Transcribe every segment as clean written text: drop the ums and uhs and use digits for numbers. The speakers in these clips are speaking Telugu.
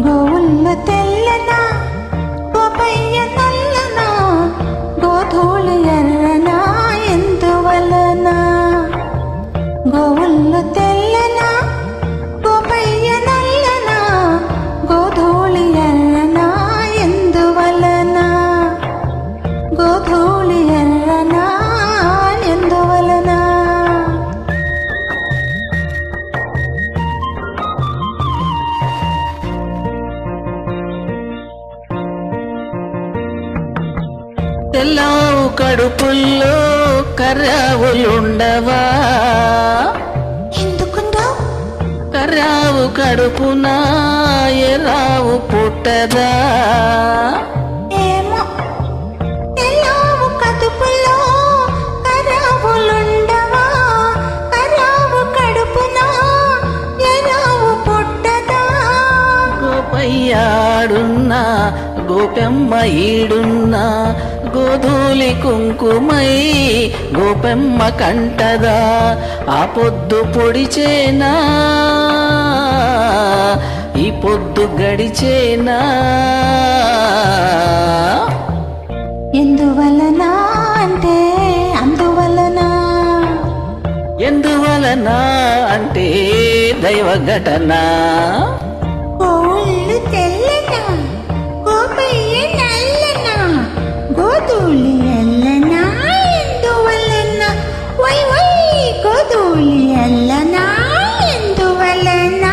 గోవుల్లో తెల్లనా గోపయ్య నల్లనా గోధూళి ఎర్రనా ఎందువలన గోవుల్లో తెల్లనా గోపయ్య నల్లనా గోధూళి ఎర్రనా ఎందువలన గోధూళి ఎర్రనా ఎందువలన తెల్లావు కడుపుల్లో కర్రావులుండవా ఎందుకుందో కర్రావు కడుపున ఎరావు పుట్టదా ఏమో తెల్లావు కడుపులో కరావులుండవా కరావు కడుపున ఎరావు పుట్టదా గోపయ్యాడున్నా గోపెమ్మ ఈడున్నా గోధూళి కుంకుమై గోపెమ్మ కంటదా ఆ పొద్దు పొడిచేనా ఈ పొద్దు గడిచేనా ఎందువలన అంటే అందువలన ఎందువలన అంటే దైవ ఘటన గోవుళ్ళు తెల్లనా గోపయ్య నల్లనా గోధూళి ఎల్లనా ఎందువలన వై వై గోధూళి ఎల్లనా ఎందువలన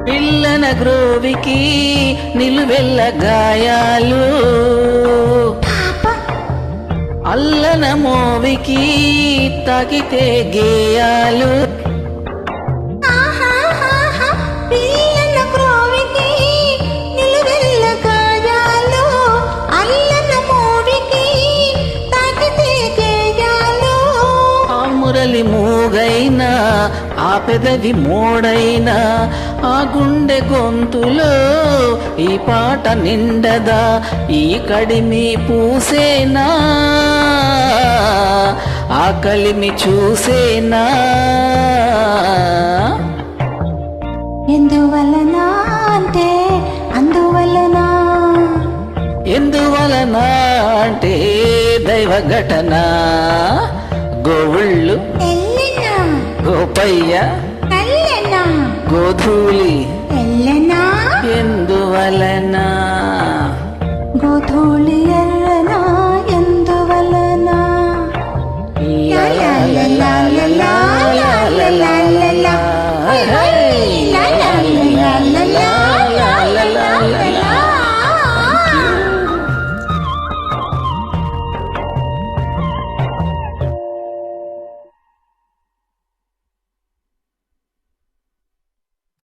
పిల్లన గ్రోవికి నిలువెల్ల గాయాలు అల్లన మోవికి తాకితే గేయాలు ఆహాహాహా, పిల్లల క్రోవికి నిలువెల్ల గాయాలు అల్లన మోవికి తాకితే గేయాలు ఆ మురళి మూగైనా ఆ పెదవి మోడైనా ఆ గుండె గొంతులో ఈ పాట నిండదా ఈ కడిమి పూసేనా ఆ కలిమి చూసేనా ఎందువలన అంటే అందువలన ఎందువలన అంటే దైవ ఘటన గోవుళ్ళు ఎల్లనా గోపయ్య నల్లనా గోధూళి ఎల్లనా ఎందువలన గోధూళి